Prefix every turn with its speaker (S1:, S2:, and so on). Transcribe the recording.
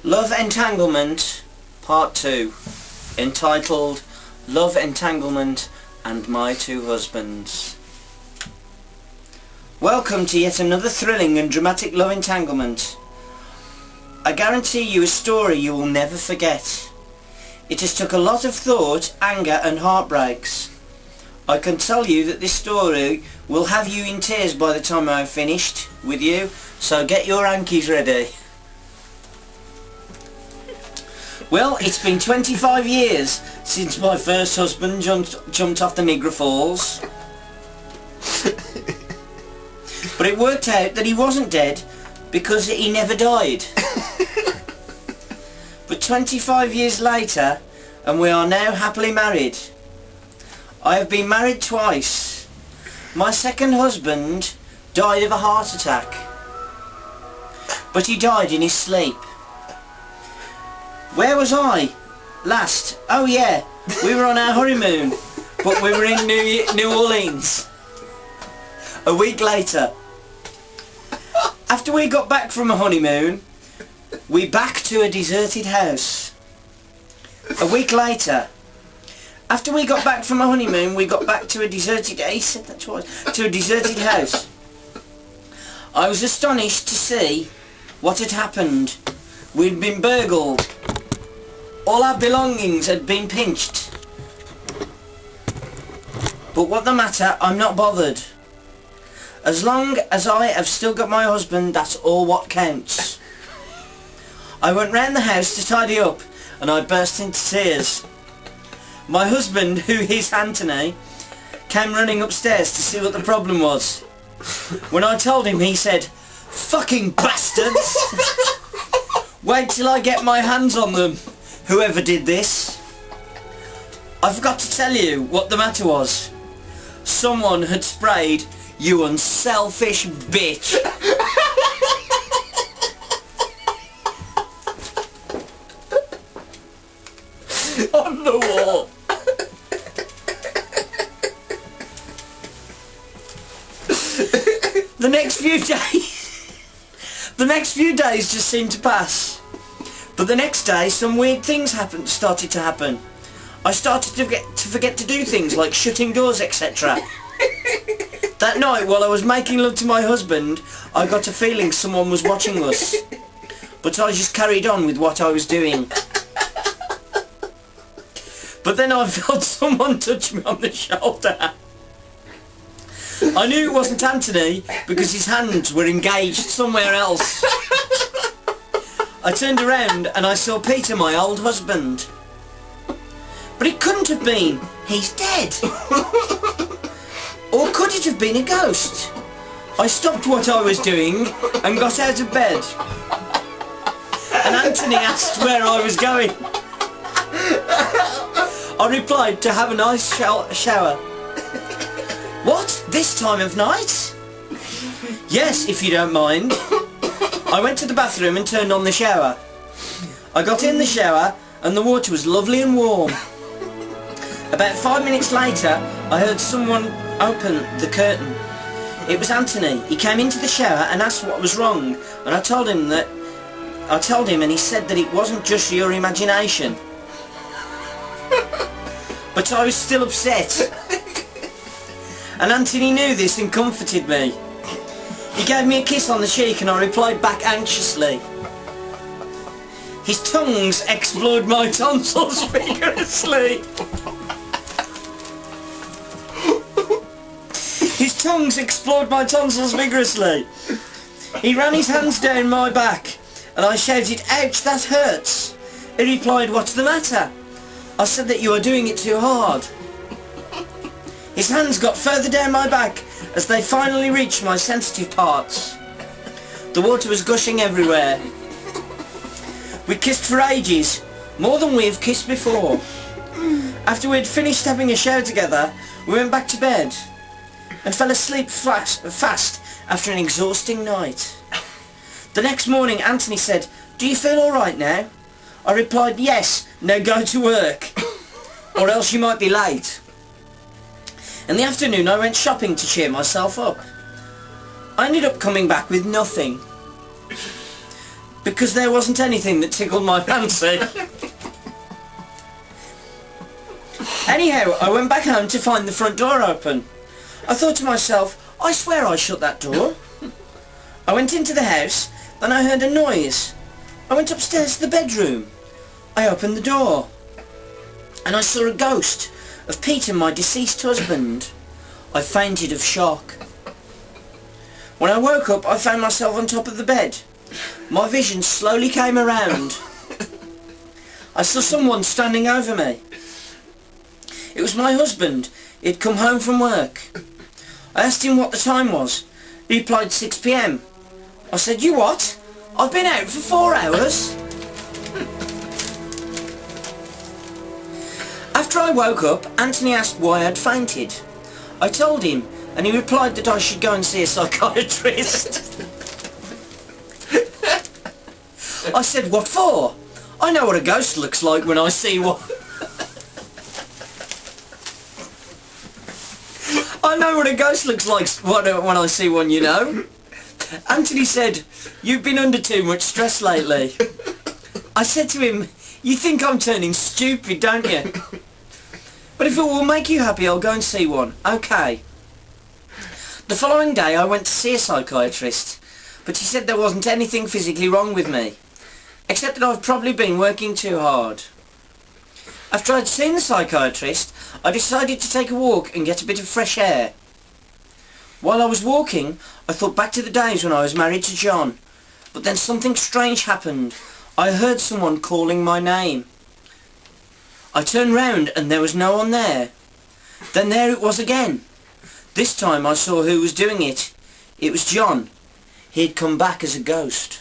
S1: Love Entanglement Part 2, entitled Love Entanglement and My Two Husbands. Welcome to yet another thrilling and dramatic love entanglement. I guarantee you a story you will never forget. It has took a lot of thought, anger and heartbreaks. I can tell you that this story will have you in tears by the time I've finished with you, so get your hankies ready. Well, it's been 25 years since my first husband jumped off the Niagara Falls. But it worked out that he wasn't dead because he never died. But 25 years later, and we are now happily married. I have been married twice. My second husband died of a heart attack. But he died in his sleep. Where was I last? Oh yeah, we were on our honeymoon, but we were in New Orleans. A week later. After we got back from a honeymoon, we back to a deserted house. A week later. After we got back from a honeymoon, we got back to a deserted to a deserted house. I was astonished to see what had happened. We'd been burgled. All our belongings had been pinched. But what the matter, I'm not bothered. As long as I have still got my husband, that's all what counts. I went round the house to tidy up and I burst into tears. My husband, who is Anthony, came running upstairs to see what the problem was. When I told him, he said, "Fucking bastards! Wait till I get my hands on them, whoever did this." I forgot to tell you what the matter was. Someone had sprayed "You unselfish bitch" on the wall. The next few days just seemed to pass. But the next day some weird things started to happen. I started to forget to do things like shutting doors, etc. That night, while I was making love to my husband, I got a feeling someone was watching us. But I just carried on with what I was doing. But then I felt someone touch me on the shoulder. I knew it wasn't Anthony because his hands were engaged somewhere else. I turned around and I saw Peter, my old husband. But it couldn't have been. He's dead. Or could it have been a ghost? I stopped what I was doing and got out of bed. And Anthony asked where I was going. I replied, to have a nice shower. What? This time of night? Yes, if you don't mind. I went to the bathroom and turned on the shower. I got in the shower and the water was lovely and warm. About 5 minutes later, I heard someone open the curtain. It was Anthony. He came into the shower and asked what was wrong, and I told him and he said that it wasn't just your imagination. But I was still upset. And Anthony knew this and comforted me. He gave me a kiss on the cheek and I replied back anxiously. His tongues explored my tonsils vigorously. His tongues explored my tonsils vigorously. He ran his hands down my back and I shouted, "Ouch, that hurts." He replied, "What's the matter?" I said that you are doing it too hard. His hands got further down my back as they finally reached my sensitive parts. The water was gushing everywhere. We kissed for ages, more than we have kissed before. After we had finished having a shower together, we went back to bed and fell asleep fast after an exhausting night. The next morning Anthony said, "Do you feel alright now?" I replied, "Yes, now go to work, or else you might be late." In the afternoon I went shopping to cheer myself up. I ended up coming back with nothing. because there wasn't anything that tickled my fancy. Anyhow, I went back home to find the front door open. I thought to myself, I swear I shut that door. I went into the house, then I heard a noise. I went upstairs to the bedroom. I opened the door, and I saw a ghost of Peter, my deceased husband. I fainted of shock. When I woke up, I found myself on top of the bed. My vision slowly came around. I saw someone standing over me. It was my husband. He'd come home from work. I asked him what the time was. He replied 6 p.m. I said, "You what? I've been out for 4 hours." After I woke up, Anthony asked why I'd fainted. I told him, and he replied that I should go and see a psychiatrist. I said, "What for? I know what a ghost looks like when I see one." I know what a ghost looks like when I see one, you know. Anthony said, "You've been under too much stress lately." I said to him, "You think I'm turning stupid, don't you? But if it will make you happy, I'll go and see one." Okay. The following day I went to see a psychiatrist, but he said there wasn't anything physically wrong with me, except that I've probably been working too hard. After I'd seen the psychiatrist, I decided to take a walk and get a bit of fresh air. While I was walking, I thought back to the days when I was married to John, but then something strange happened. I heard someone calling my name. I turned round and there was no one there. Then there it was again. This time I saw who was doing it. It was John. He had come back as a ghost.